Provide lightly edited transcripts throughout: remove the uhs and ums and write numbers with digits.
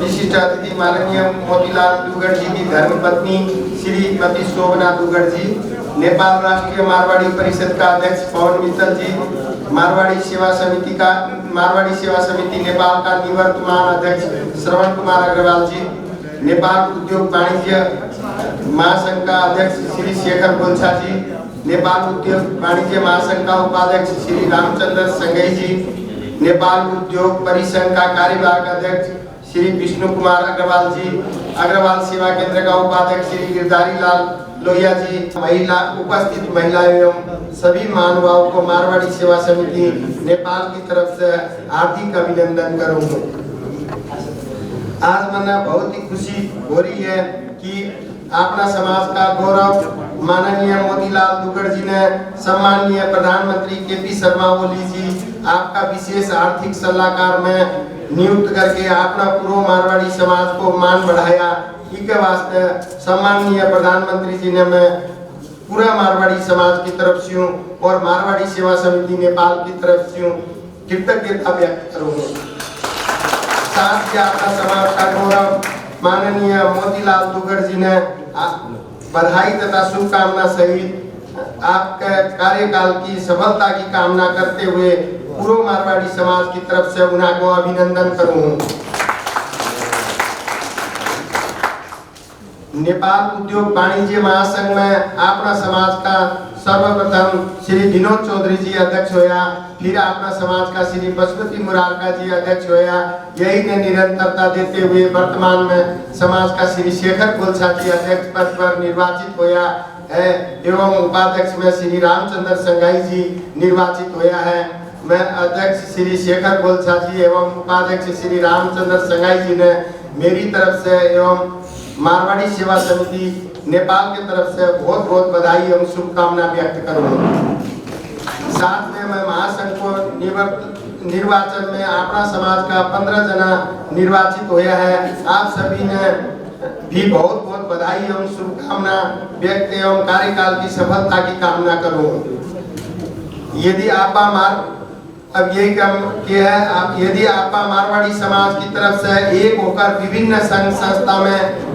विशिष्ट अतिथि माननीय मोतीलाल दुगड़ जी की धर्मपत्नी श्रीमती शोभना दुगड़ जी, नेपाल राष्ट्रीय मारवाड़ी परिषद का अध्यक्ष पवन मित्तल जी, मारवाड़ी सेवा समिति नेपाल का निवर्तमान अध्यक्ष श्रवण कुमार अग्रवाल जी, नेपाल उद्योग वाणिज्य महासंघ का अध्यक्ष श्री शेखर गोल्छा जी, नेपाल उद्योग वाणिज्य महासंघ का उपाध्यक्ष श्री रामचंद्र संगई जी, नेपाल उद्योग परिसंघ का कार्यवाहक अध्यक्ष श्री विष्णु कुमार अग्रवाल जी, अग्रवाल सेवा केंद्र का उपाध्यक्ष श्री गिरधारी लाल लोहिया जी, उपस्थित महिला एवं सभी महानुभावों को मारवाड़ी सेवा समिति नेपाल की तरफ से हार्दिक अभिनंदन करूंगा। आज मना बहुत ही खुशी हो रही है कि अपना समाज का गौरव माननीय मोतीलाल दुगड़ जी ने सम्माननीय प्रधानमंत्री केपी शर्मा ओली जी आपका विशेष आर्थिक सलाहकार में नियुक्त करके अपना पूर्व मारवाड़ी समाज को मान बढ़ाया। इसके वास्ते सम्माननीय प्रधानमंत्री जी ने मैं पूरा मारवाड़ी समाज की तरफ से और मारवाड़ी सेवा समिति नेपाल की तरफ से कृतज्ञता व्यक्त करूंगा। साथ ही अपना समाज का गौरव माननीय मोतीलाल दुगड़ जी ने बधाई तथा शुभकामना सहित आपके कार्यकाल की सफलता की कामना करते हुए पूर्व मारवाड़ी समाज की तरफ से उन्हें को अभिनंदन करूं। नेपाल उद्योग वाणिज्य महासंघ में अपना समाज का सर्वप्रथम श्री विनोद चौधरी जी अध्यक्ष होया, फिर अपना समाज का श्री पशुपति मुरारका जी अध्यक्ष होया। यही ने निरंतरता देते हुए वर्तमान में समाज का श्री शेखर गोल्छा जी अध्यक्ष पद पर निर्वाचित होया है एवं उपाध्यक्ष में श्री रामचंद्र संगाई जी निर्वाचित होया है। मैं अध्यक्ष श्री शेखर गोल्छा जी एवं उपाध्यक्ष श्री रामचंद्र संगाई जी ने मेरी तरफ से एवं मारवाड़ी सेवा समिति नेपाल की तरफ से बहुत बहुत बधाई एवं शुभकामना व्यक्त करूंगा। साथ में मैं महासंघ को निर्वाचन में अपना समाज का 15 जना निर्वाचित होया है। आप सभी ने भी बहुत बहुत बधाई एवं शुभकामना व्यक्त एवं कार्यकाल की सफलता की कामना करूंगा। यदि आप अब यही काम किया है, आप यदि आप मारवाड़ी समाज की तरफ से एक होकर विभिन्न संघ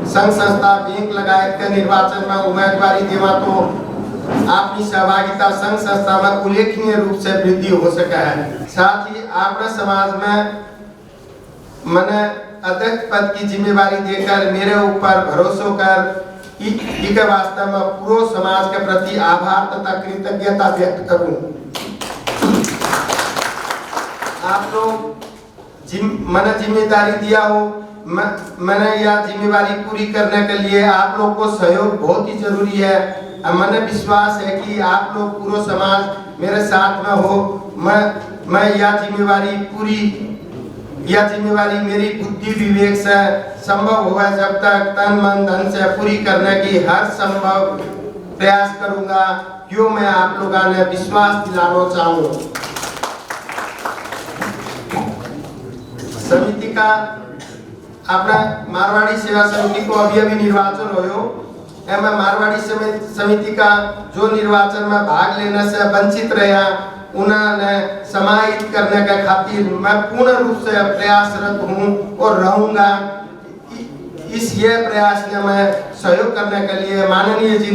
संस्था बैंक लगाए के निर्वाचन में उम्मीदवारी देवा तो अपनी सहभागिता संघ संस्था में उल्लेखनीय रूप से वृद्धि हो सका है। साथ ही आपने समाज में मैंने अध्यक्ष पद की जिम्मेवारी देकर मेरे ऊपर भरोसा कर इसके वास्ते में पूरे समाज के प्रति आभार तथा कृतज्ञता व्यक्त करूं। आप लोग मैंने जिम्मेदारी दिया हो, मैंने यह जिम्मेवारी पूरी करने के लिए आप लोग को सहयोग बहुत ही जरूरी है। मैंने विश्वास है कि आप लोग पूरा समाज मेरे साथ में हो। मैं यह जिम्मेवारी पूरी यह जिम्मेवारी मेरी बुद्धि विवेक से संभव होगा जब तक तन मन धन से पूरी करने की हर संभव प्रयास करूंगा, क्यों मैं आप लोगों ने विश्वास दिलाना चाहूँ। समिति का अपना मारवाड़ी सेवा समिति को अभी निर्वाचन हो, एम मारवाड़ी समिति का जो निर्वाचन में भाग लेने से वंचित रहा उन्होंने समाहित करने के खातिर मैं पूर्ण रूप से प्रयासरत हूँ और रहूँगा। इस ये प्रयास में मैं सहयोग करने के लिए माननीय जी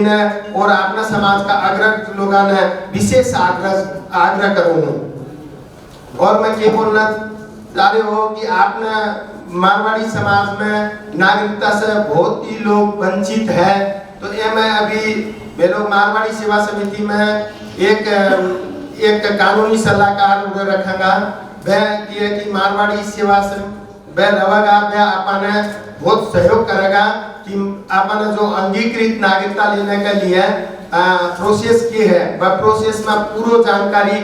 ने और अपना समाज का अग्रज लोगों ने विशेष आग्रह करूँ। और मैं ये बोलना चाह रही हूँ कि आपने मारवाड़ी समाज में नागरिकता से बहुत ही लोग वंचित है, तो ये मैं अभी मेरे मारवाड़ी सेवा समिति में एक कानूनी सलाहकार रखूंगा। वह ये कि मारवाड़ी सेवा से वह रहेगा, वह आपने बहुत सहयोग करेगा कि आपने जो अंगीकृत नागरिकता लेने के लिए प्रोसेस की है वह प्रोसेस में पूरी जानकारी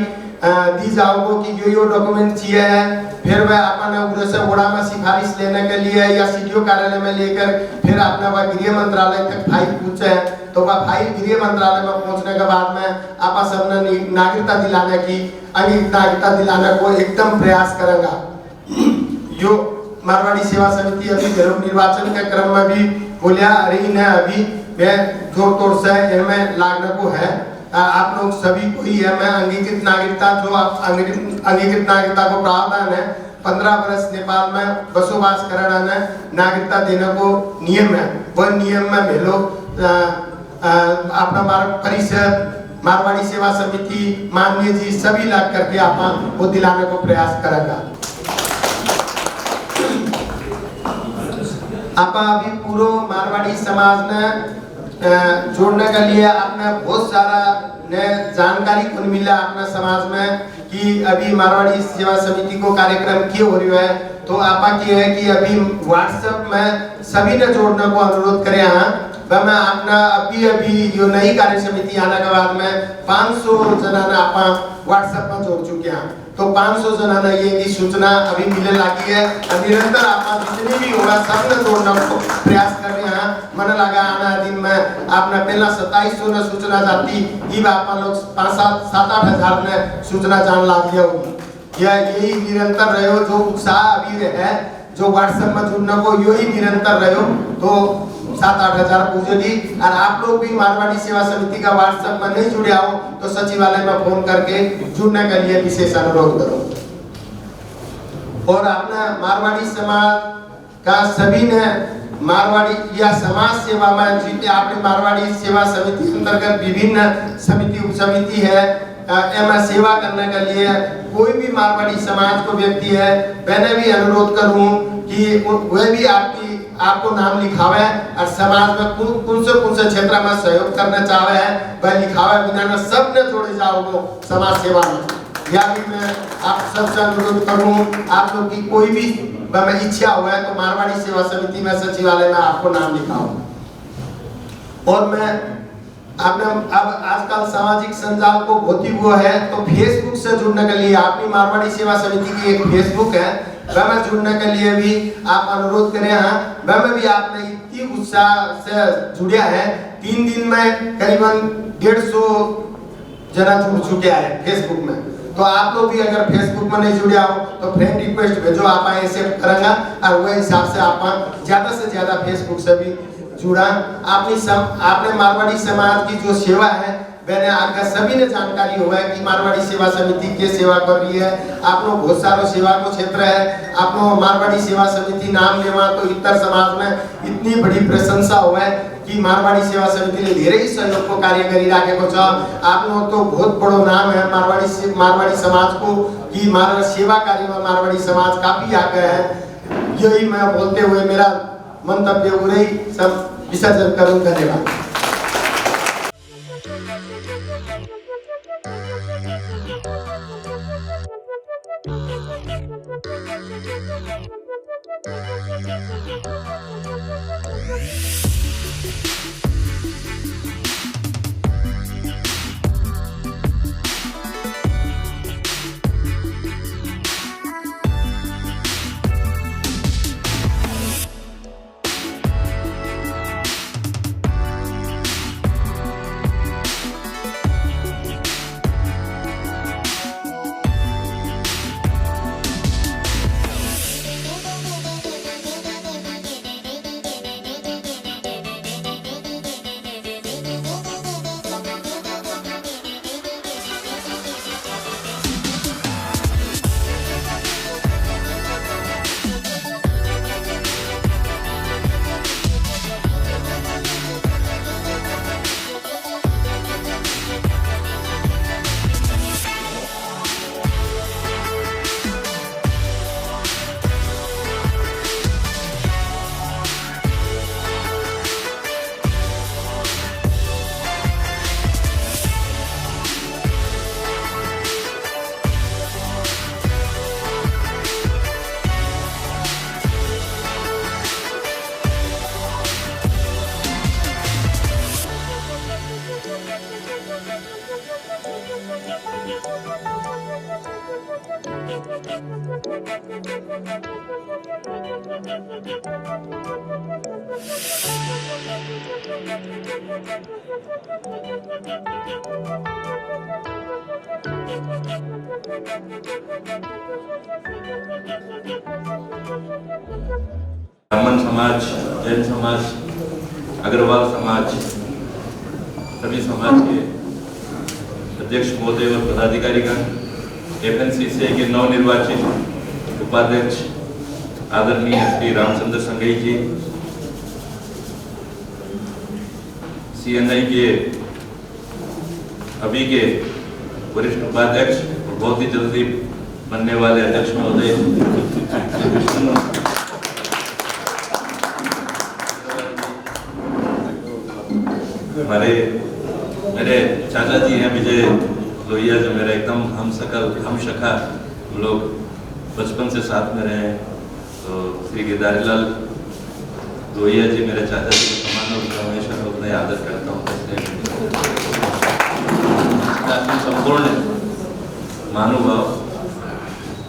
दी जाओगे कि जो डॉक्यूमेंट चाहिए है। फिर वह अपने उधर से बोड़ा में सिफारिश लेने के लिए या सीडीओ कार्यालय में लेकर फिर अपना वह गृह मंत्रालय तक फाइल पहुंचे, तो वह फाइल गृह मंत्रालय में पहुंचने के बाद में आपा सबने नागरिकता दिलाने की अंगीकृत नागरिकता दिलाने को एकदम प्रयास करेगा। जो मारवाड़ी सेवा समिति अभी निर्वाचन के क्रम में भी बोलिया रही ने अभी वे जोर तोड़ से इनमें लागने को है। आप लोग सभी को ही है मैं अंगीकृत नागरिकता जो अंगीकृत नागरिकता को प्रावधान है 15 वर्ष नेपाल में बसोबास कराने नागरिकता देने को नियम है। वह नियम में वे लोग अपना परिषद मारवाड़ी सेवा समिति माननीय जी सभी लग करके आप वो दिलाने को प्रयास करेगा। आप अभी पूरा मारवाड़ी समाज ने जोड़ने के लिए आपने बहुत सारा ने जानकारी को मिला अपने समाज में कि अभी मारवाड़ी सेवा समिति को कार्यक्रम क्यों हो रहा है। तो आपा की है कि अभी व्हाट्सएप में सभी ने जोड़ने को अनुरोध करे हैं। वह मैं अपना अभी जो नई कार्य समिति आने के बाद में 500 जना ने आप व्हाट्सएप में जोड़ चुके हैं। तो 500 जना ने ये की सूचना अभी मिलने लगी है। निरंतर आप जितनी भी होगा सब ने जोड़ने को प्रयास कर रहे हैं। मन लगा आना दिन में आपने पहला 2700 ने सूचना जाती ये आप लोग 5-7-8 हजार ने सूचना जान ला दिया होगी। यही निरंतर रहो जो उत्साह अभी है जो व्हाट्सएप में जुड़ने को यही निरंतर रहो तो 7-8 हजार पूजेगी। और आप लोग भी मारवाड़ी सेवा समिति का व्हाट्सएप में नहीं जुड़े हो तो सचिवालय में फोन करके जुड़ने के लिए विशेष अनुरोध करो। और अपना मारवाड़ी समाज का सभी ने मारवाड़ी या समाज सेवा में जीते आपने मारवाड़ी सेवा समिति अंतर्गत विभिन्न समिति उप समिति है एम सेवा करने के लिए कोई भी मारवाड़ी समाज को व्यक्ति है मैंने भी अनुरोध करूं कि वह भी आपको नाम लिखावे और समाज में कौन से क्षेत्र में सहयोग करना चाहे है वह लिखावे बिना न सब ने जोड़े जाओगे समाज सेवा में। या भी मैं आप सबसे अनुरोध करूं आप लोग की कोई भी में इच्छा हुआ है तो मारवाड़ी सेवा समिति में सचिवालय में आपको नाम लिखाओ। और मैं आपने अब आजकल सामाजिक संजाल को बहुत ही वो है तो फेसबुक से जुड़ने के लिए आपकी मारवाड़ी सेवा समिति की एक फेसबुक है वह में जुड़ने के लिए भी आप अनुरोध करें हैं। वह में भी आपने इतनी उत्साह से जुड़ा है 3 दिन में करीबन 150 जना जुड़ चुके हैं फेसबुक में। तो आप लोग भी अगर फेसबुक में नहीं जुड़े हो तो फ्रेंड रिक्वेस्ट भेजो आप एक्सेप्ट करेंगे और वह हिसाब से आप ज्यादा से ज्यादा फेसबुक से भी जुड़ा। आपने मारवाड़ी समाज की जो सेवा है मैंने आपका सभी ने जानकारी हुआ है कि मारवाड़ी सेवा समिति के सेवा कर रही है। आप लोग बहुत सारा सेवा को क्षेत्र है आप लोग मारवाड़ी सेवा समिति नाम लेवा तो इतर समाज में इतनी बड़ी प्रशंसा हुआ है कि मारवाड़ी सेवा समिति ने ढेर ही सहयोग को कार्य करी राखे को आप लोग तो बहुत बड़ो नाम है मारवाड़ी समाज को कि सेवा कार्य में मारवाड़ी समाज काफी आगे है। यही मैं बोलते हुए मेरा मंतव्य उरे सब विसर्जन करूं। धन्यवाद। ब्राह्मण समाज, जैन समाज, अग्रवाल समाज, सभी समाज के अध्यक्ष महोदय और पदाधिकारीगण, FNCCI के नवनिर्वाचित उपाध्यक्ष आदरणीय श्री रामचंद्र संघई जी, CNI के अभी के वरिष्ठ उपाध्यक्ष और बहुत ही जल्दी बनने वाले अध्यक्ष महोदय, मेरे चाचा जी हैं विजय लोहिया, जो मेरा एकदम हम शखा, हम लोग बचपन से साथ में रहे हैं। तो श्री गिरधारीलाल लोहिया जी मेरे चाचा जी के समान, और हमेशा मैं उतना आदर करता हूँ। संपूर्ण महानुभाव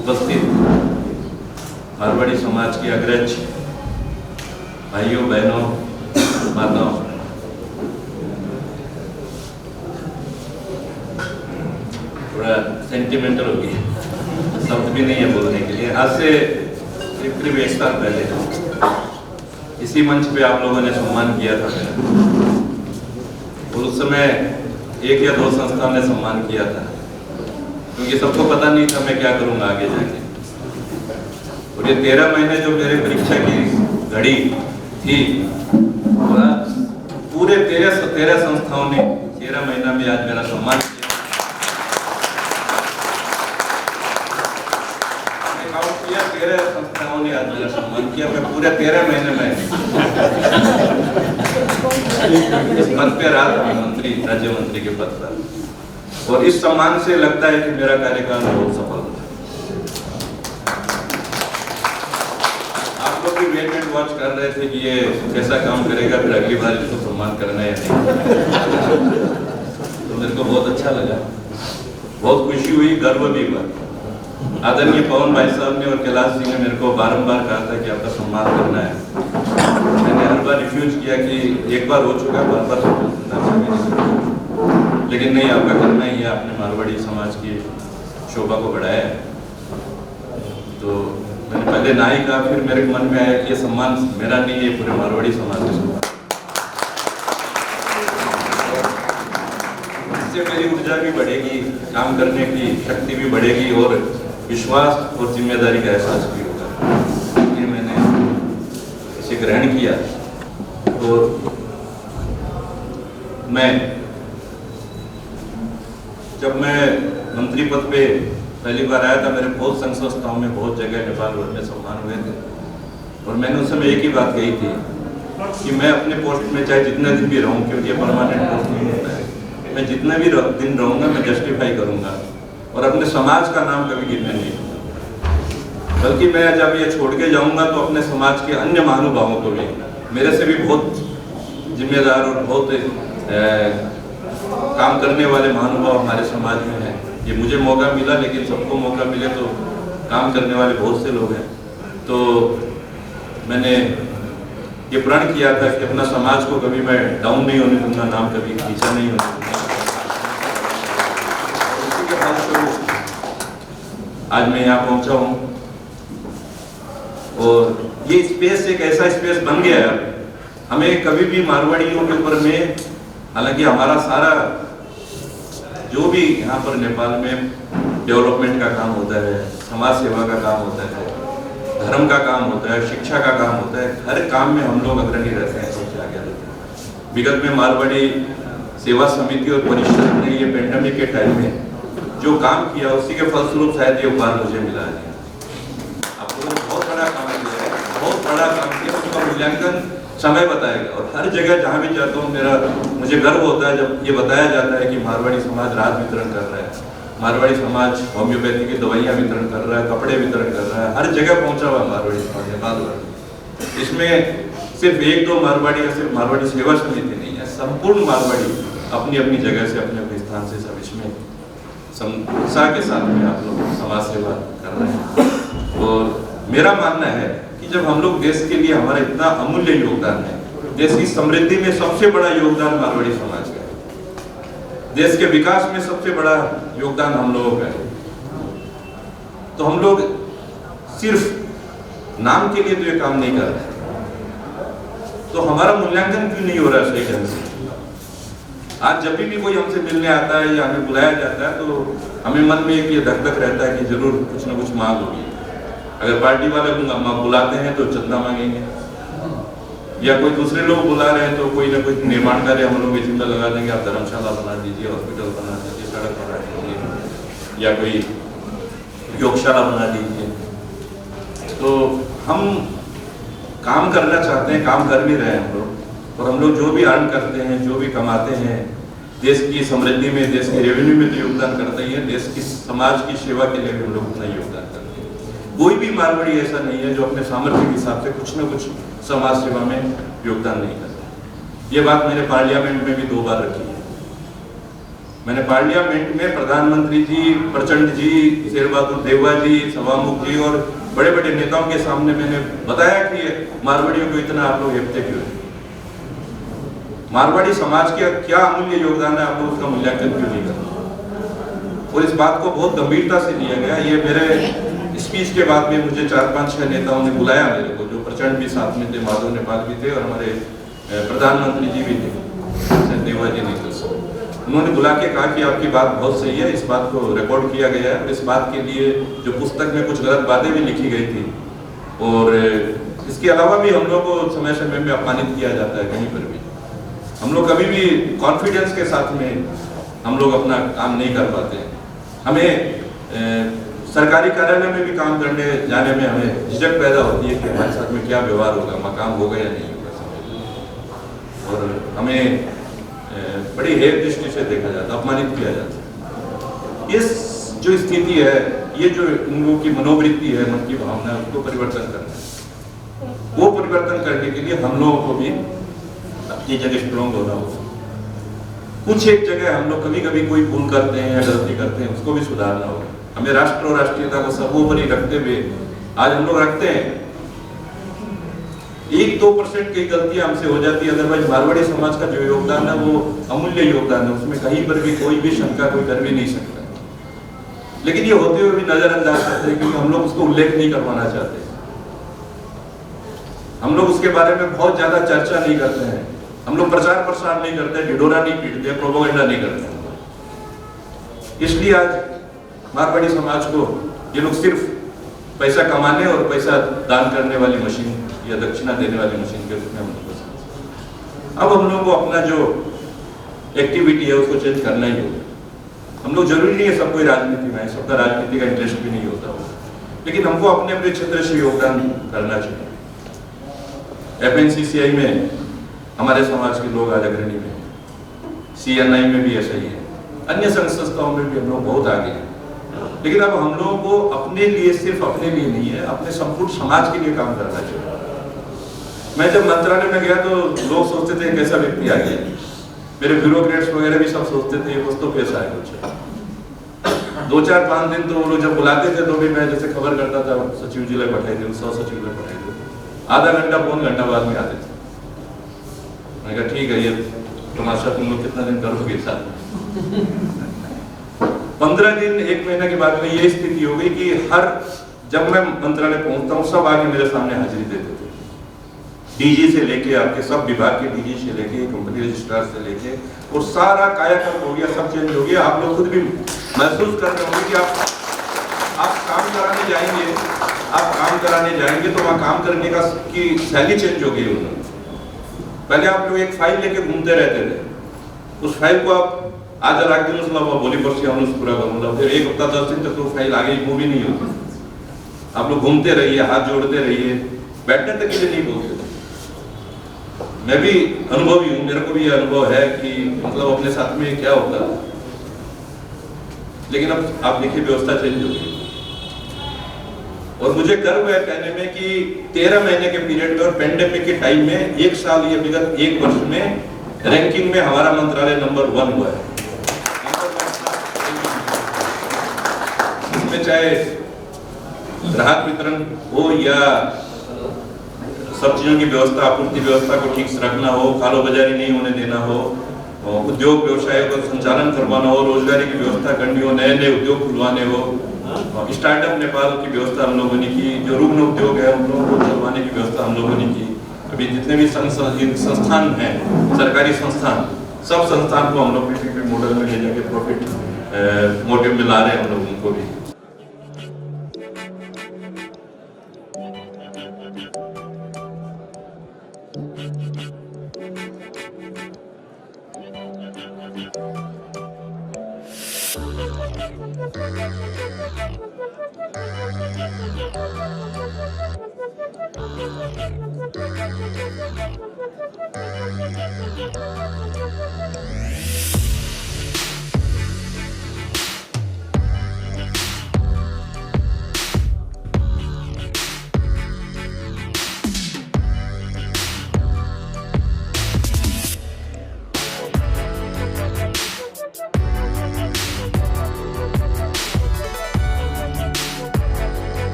उपस्थित मारवाड़ी समाज के अग्रज भाइयों बहनों माताओं, थोड़ा सेंटिमेंटल हो गया, शब्द भी नहीं है बोलने के लिए। आज से करीब 1 साल पहले इसी मंच पे आप लोगों ने सम्मान किया था मेरा, और उस समय 1 या 2 संस्थाओं ने सम्मान किया था, क्योंकि सबको पता नहीं था मैं क्या करूंगा आगे जाके। और ये 13 महीने जो मेरे परीक्षा की घड़ी थी, पूरे 13 संस्थाओं ने 13 महीना में आज मेरा सम्मान किया। किया 13 संस्थाओं ने आज मेरा सम्मान किया। मैं पूरे 13 महीने में पद पे रहा था, मंत्री, राज्य मंत्री के पद पर, और इस सम्मान से लगता है कि मेरा कार्यकाल बहुत सफल था। आप लोग भी वेट एंड वॉच कर रहे थे कि ये कैसा काम करेगा, फिर अगली बार इसको सम्मान करना है या नहीं। तो मेरे को बहुत अच्छा लगा, बहुत खुशी हुई, गर्व भी हुआ। आदरणीय पवन भाई साहब ने और कैलाश जी ने मेरे को बारंबार कहा था कि आपका सम्मान करना है। मैंने हर बार रिफ्यूज किया कि एक बार हो चुका, बार लेकिन नहीं, आपका करना ही है। आपने मारवाड़ी समाज की शोभा को बढ़ाया है। तो मैंने पहले ना ही कहा, फिर मेरे मन में आया कि ये सम्मान मेरा नहीं है, पूरे मारवाड़ी समाज का सम्मान। इससे मेरी ऊर्जा भी बढ़ेगी, काम करने की शक्ति भी बढ़ेगी, और विश्वास और जिम्मेदारी का एहसास भी होगा। ये मैंने इसे ग्रहण किया। और जब मैं मंत्री पद पे पहली बार आया था, मेरे बहुत संघ संस्थाओं में, बहुत जगह नेपाल भर में सम्मान हुए थे, और मैंने उस समय एक ही बात कही थी कि मैं अपने पोस्ट में चाहे जितने दिन भी रहूं, क्योंकि परमानेंट पोस्ट नहीं होता है, मैं जितने भी दिन रहूंगा मैं जस्टिफाई करूंगा, और अपने समाज का नाम कभी गिरने नहीं दूंगा। बल्कि मैं जब ये छोड़ के जाऊंगा तो अपने समाज के अन्य महानुभावों को भी, मेरे से भी बहुत जिम्मेदार और बहुत काम करने वाले महानुभाव हमारे समाज में हैं। ये मुझे मौका मिला, लेकिन सबको मौका मिले तो काम करने वाले बहुत से लोग हैं। तो मैंने ये प्रण किया था कि अपना समाज को कभी मैं डाउन नहीं होने दूंगा, नाम कभी नीचा नहीं होने दूंगा। आज मैं यहाँ पहुंचा हूँ, और ये स्पेस एक ऐसा स्पेस बन गया है। हमें कभी भी मारवाड़ियों के ऊपर में, हालांकि हमारा सारा जो भी यहाँ पर नेपाल में डेवलपमेंट का काम होता है, समाज सेवा का काम होता है, धर्म का काम होता है, शिक्षा का काम होता है, हर काम में हम लोग अग्रणी रहते हैं, सबसे आगे रहते हैं। विगत में मारवाड़ी सेवा समिति और परिषद ने ये पेंडेमिक के टाइम में जो काम किया, उसी के फलस्वरूप शायद ये उपहार मुझे मिला है। आप लोगों ने बहुत बड़ा काम किया है, बहुत बड़ा काम किया, उसका मूल्यांकन समय बताएगा। और हर जगह जहाँ भी जाता हूँ मुझे गर्व होता है जब ये बताया जाता है कि मारवाड़ी समाज राहत वितरण कर रहा है, मारवाड़ी समाज होम्योपैथी की दवाइयाँ वितरण कर रहा है, कपड़े वितरण कर रहा है, हर जगह पहुँचा हुआ मारवाड़ी समाज नेपाल भर। इसमें सिर्फ 1-2 मारवाड़ी या सिर्फ मारवाड़ी सेवा समिति नहीं है, संपूर्ण मारवाड़ी अपनी अपनी जगह से, अपने अपने स्थान से सब इसमें उत्साह के साथ में आप लोग समाज सेवा कर रहे हैं। और मेरा मानना है कि जब हम लोग देश के लिए हमारा इतना अमूल्य योगदान है, देश की समृद्धि में सबसे बड़ा योगदान मारवाड़ी समाज का है, देश के विकास में सबसे बड़ा योगदान हम लोगों का है, तो हम लोग सिर्फ नाम के लिए तो ये काम नहीं कर रहे, तो हमारा मूल्यांकन क्यों नहीं हो रहा सही ढंग से? आज जब भी कोई हमसे मिलने आता है या हमें बुलाया जाता है तो हमें मन में एक ये धक धक रहता है कि जरूर कुछ ना कुछ मांग होगी। अगर पार्टी वाले बुलाते हैं तो चंदा मांगेंगे, या कोई दूसरे लोग बुला रहे हैं तो कोई ना कोई निर्माण कार्य हम लोग जिंदा लगा देंगे, आप धर्मशाला बना दीजिए, हॉस्पिटल बना दीजिए, सड़क बना दीजिए, या कोई योगशाला बना दीजिए। तो हम काम करना चाहते हैं, काम कर भी रहे हैं हम लोग, और हम लोग जो भी अर्न करते हैं, जो भी कमाते हैं, देश की समृद्धि में, देश के रेवेन्यू में तो योगदान करते ही है, देश की समाज की सेवा के लिए भी हम लोग उतना योगदान करते हैं। कोई भी मारवाड़ी ऐसा नहीं है जो अपने सामर्थ्य के हिसाब से कुछ न कुछ समाज सेवा में योगदान नहीं करता। ये बात मैंने पार्लियामेंट में भी 2 बार रखी है। मैंने पार्लियामेंट में प्रधानमंत्री जी, प्रचंड जी, शेर बहादुर देववा जी, सभामुख जी और बड़े बड़े नेताओं के सामने मैंने बताया कि मारवाड़ियों को इतना आप लोग हेपते क्यों हैं, मारवाड़ी समाज के क्या अमूल्य योगदान है, आप लोग उसका मूल्यांकन क्यों नहीं करते? और इस बात को बहुत गंभीरता से लिया गया। ये मेरे स्पीच के बाद में मुझे 4-5-6 नेताओं ने बुलाया मेरे को, जो प्रचंड भी साथ में थे, माधव नेपाल भी थे और हमारे प्रधानमंत्री जी भी थे, देवा जी निकल से। उन्होंने बुला के कहा कि आपकी बात बहुत सही है, इस बात को रिकॉर्ड किया गया है और इस बात के लिए जो पुस्तक में कुछ गलत बातें भी लिखी गई थी, और इसके अलावा भी हम लोग को समय समय में अपमानित किया जाता है, कहीं पर भी हम लोग कभी भी कॉन्फिडेंस के साथ में हम लोग अपना काम नहीं कर पाते हैं। हमें सरकारी कार्यालय में भी काम करने जाने में हमें झिझक पैदा होती है कि हमारे साथ में क्या व्यवहार होगा, मकाम होगा या नहीं होगा, और हमें बड़ी हेय दृष्टि से देखा जाता है, अपमानित किया जाता है। इस जो स्थिति है, ये जो इन लोगों की मनोवृत्ति है, मन की भावना है, उसको परिवर्तन करना है। वो परिवर्तन करने के लिए हम लोगों को भी अपनी जगह स्ट्रॉन्ग होना होगा। कुछ एक जगह हम लोग कभी कभी कोई भूल करते हैं या गलती करते हैं, उसको भी सुधारना होगा। हमें राष्ट्र और राष्ट्रीयता को सर्वोपरि रखते हुए आज हम लोग रखते हैं, 1-2% की गलतियां हमसे हो जाती है, अदरवाइज मारवाड़ी समाज का जो योगदान है वो अमूल्य योगदान है, उसमें कहीं पर भी कोई भी शंका कोई कर भी नहीं सकता। लेकिन ये होते हुए भी नजरअंदाज करते हैं क्योंकि हम लोग उसको उल्लेख नहीं करवाना चाहते, हम लोग उसके बारे में बहुत ज्यादा चर्चा नहीं करते हैं, हम लोग प्रचार प्रसार नहीं करते, ढिढोरा नहीं पीटते, प्रोपेगेंडा नहीं करते। इसलिए आज मारवाड़ी समाज को ये लोग सिर्फ पैसा कमाने और पैसा दान करने वाली मशीन या दक्षिणा देने वाली मशीन के रूप में हम लोग समझते। अब हम लोग को अपना जो एक्टिविटी है उसको चेंज करना ही होगा। हम लोग जरूरी नहीं है सब कोई राजनीति में है, सबका राजनीति का इंटरेस्ट भी नहीं होता हो, लेकिन हमको अपने अपने क्षेत्र से योगदान करना चाहिए। FNCCI में हमारे समाज के लोग आज अग्रणी में, CNI में भी ऐसा ही है, अन्य संघ संस्थाओं में भी हम लोग बहुत आगे हैं। लेकिन अब हम लोगों को अपने लिए, सिर्फ अपने लिए नहीं है, अपने संपूर्ण समाज के लिए काम करना चाहिए। मैं जब मंत्रालय में गया तो लोग सोचते थे कैसा व्यक्ति आ गया, मेरे ब्यूरोक्रेट्स वगैरह भी सब सोचते थे कुछ तो पैसा है कुछ। 2-4-5 दिन तो वो लोग जब बुलाते थे तो भी मैं जैसे खबर करता था सचिव जी ने पठाई थे, 100 सचिव ने पठाई थे, आधा घंटा पौन घंटा बाद में आते थे। मैंने कहा ठीक है, ये तमाशा तुम लोग कितना दिन करोगे साथ। 15 दिन 1 महीने के बाद में ये स्थिति हो गई कि जब मैं मंत्रालय पहुंचता हूँ सब आके मेरे सामने हाजिरी देते थे, डीजी से लेके आपके सब विभाग के डीजी से लेके कंपनी रजिस्ट्रार से लेके, और सारा कायाकल्प हो गया, सब चेंज हो गया। आप लोग खुद भी महसूस कर रहे होंगे कि आप काम कराने जाएंगे, तो वहाँ काम करने का की शैली चेंज हो गई उन्होंने। पहले आप लोग एक फाइल लेके घूमते रहते थे, उस फाइल को आप आज राख दिन बोली पर पूरा करूंगा, फिर 1 हफ्ता 10 दिन तक तो फाइल आगे मूव ही नहीं होती। आप लोग घूमते रहिए, हाथ जोड़ते रहिए, बैठने तक के लिए नहीं बोलते। मैं भी अनुभवी हूँ, मेरे को भी ये अनुभव है कि मतलब अपने साथ में क्या होता है। लेकिन अब आप देखिए व्यवस्था चेंज हो गई, और मुझे गर्व है कहने में कि 13 महीने के पीरियड में और पेंडेमिक के टाइम में 1 साल या विगत 1 वर्ष में रैंकिंग में हमारा मंत्रालय नंबर 1 हुआ है। इसमें चाहे ग्राहक वितरण हो या सब चीजों की व्यवस्था, आपूर्ति व्यवस्था को ठीक से रखना हो, कालो बाजारी नहीं होने देना हो, उद्योग व्यवसायों का संचालन करवाना हो, रोजगारी की व्यवस्था करनी हो, नए नए उद्योग खुलवाने हो, स्टार्टअप नेपाल की व्यवस्था हम लोगों ने की, जो रुग्ण उद्योग है उन लोगों को चलवाने की व्यवस्था हम लोगों ने की। अभी जितने भी संस्थान हैं, सरकारी संस्थान, सब संस्थान को हम लोग पीपीपी मॉडल में ले जाके प्रॉफिट मोटिव में ला रहे हैं हम लोग उनको भी।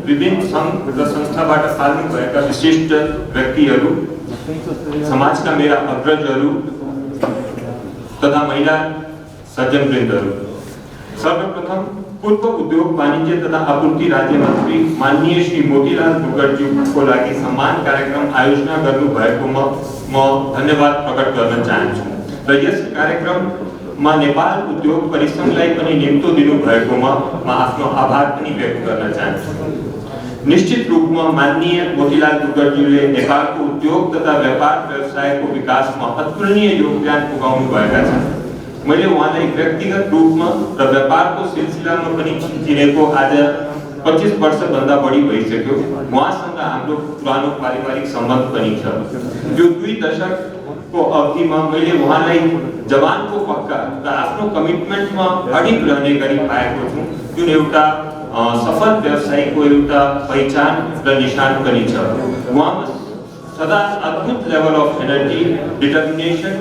विभिन्न संघ र संस्थाबाट पाल्नुभएका विशिष्ट व्यक्तिहरू, समाजका मेरा अग्रजहरू तथा महिला सज्जनवृन्दहरू, सर्वप्रथम पूर्व उद्योग वाणिज्य तथा आपूर्ति राज्य मन्त्री माननीय श्री मोतीलाल दुर्गज्यूको लागि सम्मान कार्यक्रम आयोजना गर्नुभएको म धन्यवाद प्रकट गर्न चाहन्छु र यस कार्यक्रममा नेपाल उद्योग परिसंघलाई पनि निम्तो दिनुभएकोमा म आफ्नो आभार पनि व्यक्त गर्न चाहन्छु। निश्चित रूपमा माननीय मोतीलाल दुर्गज्यूले नेपालको उद्योग तथा व्यापार व्यवसायको विकासमा अतुलनीय योगदान पुगाउनु भएका छन्। मैले उहाँलाई व्यक्तिगत रूपमा र व्यापारको सिलसिलामा पनि चिनेको आज 25 वर्षभन्दा बढी भइसक्यो। उहाँसँग हाम्रो पुरानो पारिवारिक सम्बन्ध पनि छ। यो 2 दशकको अवधिमा मैले उहाँलाई जवानको पक्का र आफ्नो कमिटमेन्टमा अडिग रहने गरी पाएको छु, जुन एउटा सफल व्यवसायीको एउटा पहिचान र निशान पनि छ। उहाँमा सदा अद्भुत लेभल अफ एनर्जी, डिटर्मिनेसन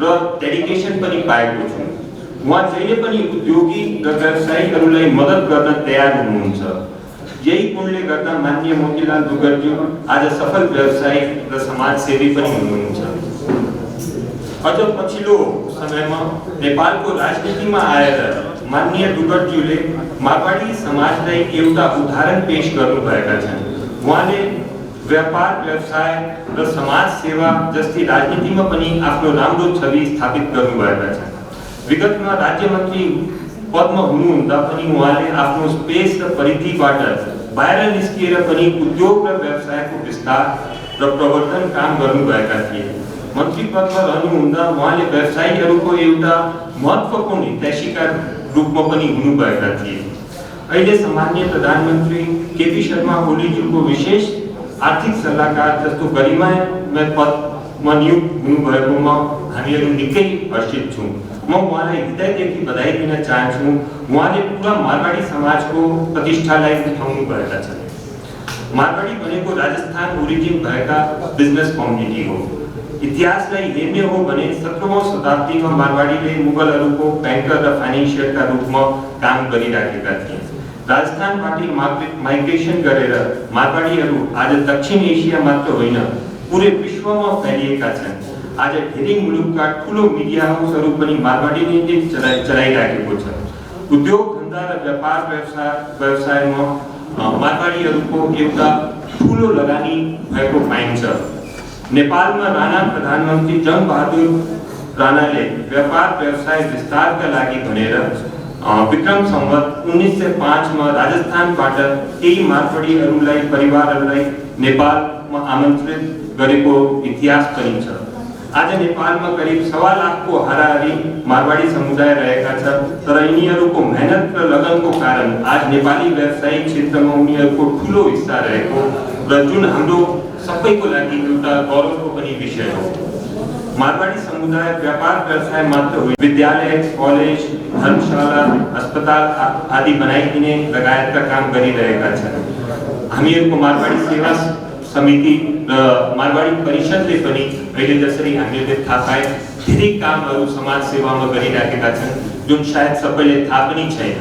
र डेडिकेसन पनि पाएको छु। उहाँ जहिले पनि उद्योगी र व्यवसायीहरूलाई मद्दत गर्न तयार हुनुहुन्छ। यही गुणले गर्दा माननीय मोतीलाल दुर्गज्यू आज सफल व्यवसायी र समाजसेवी पनि हुनुहुन्छ। अझ पछिल्लो समयमा नेपालको राजनीतिमा आएर माननीय दुर्गज्यूले मारवाडी समाजलाई एउटा उदाहरण पेश गर्नुभएका छन्। उहाँले व्यापार व्यवसाय र समाज सेवा जस्ती राजनीतिमा पनि आफ्नो राम्रो छवि स्थापित गर्नुभएका छन्। विगतमा राज्य मन्त्री पदमा हुनुहुँदा पनि उहाँले आफ्नो स्पेस र परिधिबाट बाहिर निस्किएर पनि उद्योग र व्यवसायको विस्तार र प्रवर्धन काम गर्नुभएका थिए। मन्त्री पदमा रहनुहुँदा उहाँले व्यवसायीहरूको एउटा महत्त्वपूर्ण हितैषीका रूपमा पनि हुनुभएका थिए। अहिले सामान्य प्रधानमन्त्री केपी शर्मा ओलीज्यूको विशेष आर्थिक सल्लाहकार जस्तो गरिमामय पदमा नियुक्त हुनुभएकोमा हामीहरू निकै हर्षित छौँ। म उहाँलाई हृदयदेखि बधाई दिन चाहन्छु। उहाँले पुरा मारवाडी समाजको प्रतिष्ठालाई उठाउनु भएका छन्। मारवाडी भनेको राजस्थान ओरिजिन भएका बिजनेस कम्युनिटी हो। इतिहासलाई हेर्ने हो भने 17औं शताब्दीमा मारवाडीले मुगलहरूको बैंकर र फाइनेन्सियलका रूपमा काम गरिराखेका थिए। राजस्थानबाट माइग्रेसन गरेर मारवाडीहरू आज दक्षिण एसिया मात्र होइन पुरै विश्वमा फैलिएका छन्। आज धेरै मुलुकका ठुलो मिडिया हाउसहरू पनि मारवाडीले नै चलाइराखेको छ। उद्योग धन्दा र व्यापार व्यवसायमा मारवाडीहरूको एउटा ठुलो लगानी भएको पाइन्छ। नेपालमा राणा प्रधानमन्त्री जङ्गबहादुर राणाले व्यापार व्यवसाय विस्तारका लागि भनेर विक्रम संवत 1905 मा राजस्थानबाट केही मारवाडीहरूलाई परिवारहरूलाई नेपालमा आमन्त्रित गरेको इतिहास पनि छ। आज नेपालमा करिब 1.25 लाखको हाराहारी मारवाडी समुदाय रहेका छन्, तर यिनीहरूको मेहनत र लगनको कारण आज नेपाली व्यावसायिक क्षेत्रमा उनीहरूको ठुलो हिस्सा रहेको र जुन हाम्रो सबैको लागि एउटा गौरवको पनि विषय हो। मारवाडी समुदाय व्यापार व्यवसाय मात्र होइन, विद्यालय, कलेज, धर्मशाला, अस्पताल आदि बनाइदिने लगायतका काम गरिरहेका छन्। हामीहरूको मारवाडी समिति मारवाड़ी परिषदले पनि अहिले जसरी हामीले थाहा पाए धेरै कामहरू समाज सेवामा गरिराखेका छन् जुन सायद सबैले थाहा पनि छैन।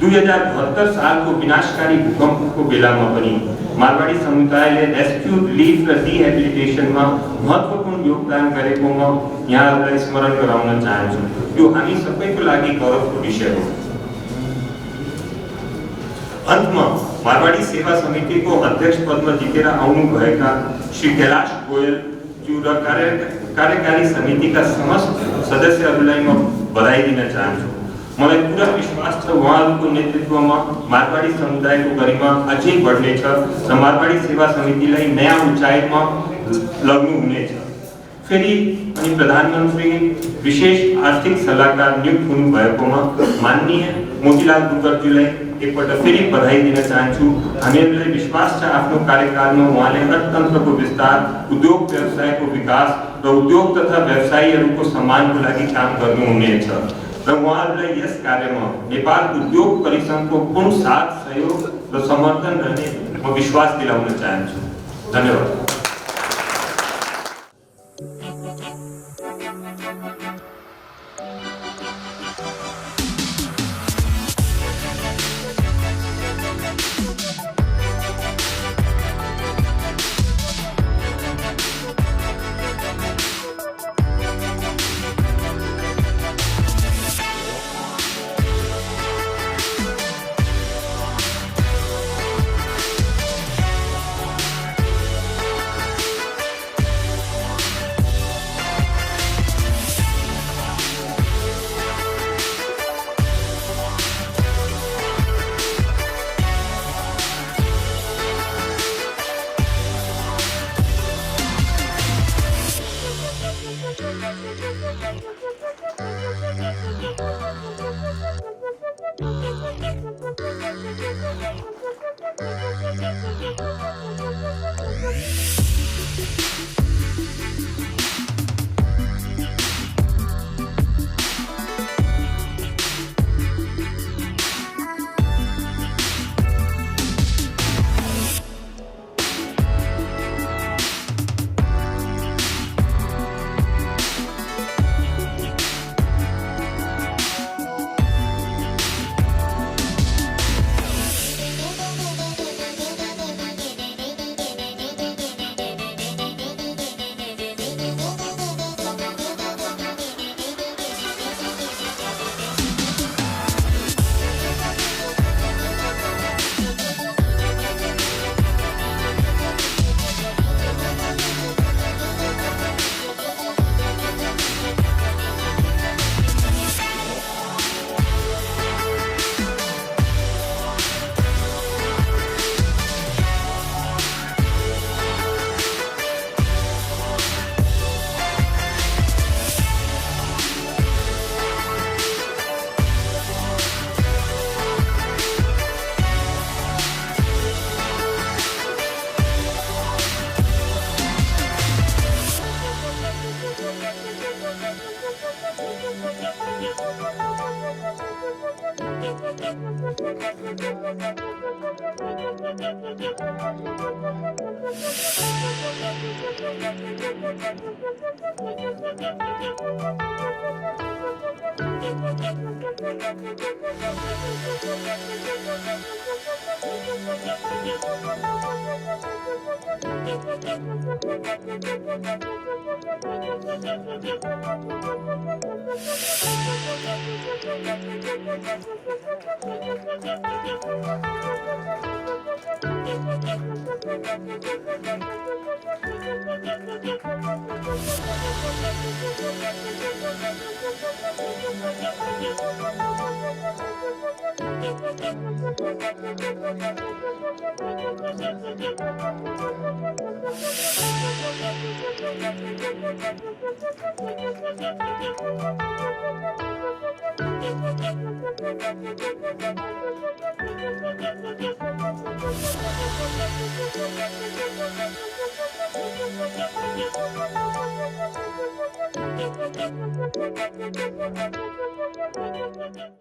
2072 सालको विनाशकारी भूकम्पको बेलामा पनि मारवाड़ी समुदायले रेस्क्यू रिलिफ र रिहेबिलिटेसनमा महत्त्वपूर्ण योगदान गरेको म यहाँहरूलाई स्मरण गराउन चाहन्छु। यो हामी सबैको लागि गौरवको विषय हो। अंतमा मारवाड़ी सेवा समिति को अध्यक्ष पद में जितेर आउनु भएका श्री कैलाश गोयल ज्यू र कार्यकारी समिति का समस्त सदस्यहरूलाई म बधाई दिन चाहन्छु। मलाई पूरा विश्वास छ उहाँहरूको नेतृत्वमा मारवाड़ी समुदायको गरिमा अझै बढ्नेछ र मारवाड़ी सेवा समितिलाई नयाँ उचाइमा लग्नु हुनेछ। फेरि अनि प्रधानमन्त्री विशेष आर्थिक सल्लाहकार नियुक्त हुनु भएकोमा माननीय मोतीलाल दुर्गज्यूलाई एकपल्ट फेरि बधाई दिन चाहन्छु। हामीहरूलाई विश्वास छ आफ्नो कार्यकालमा उहाँले अर्थतन्त्रको विस्तार, उद्योग व्यवसायको विकास र उद्योग तथा व्यवसायीहरूको सम्मानको लागि काम गर्नुहुनेछ र उहाँहरूलाई यस कार्यमा नेपाल उद्योग परिसंघको पूर्ण साथ, सहयोग र समर्थन रहने म विश्वास दिलाउन चाहन्छु। धन्यवाद।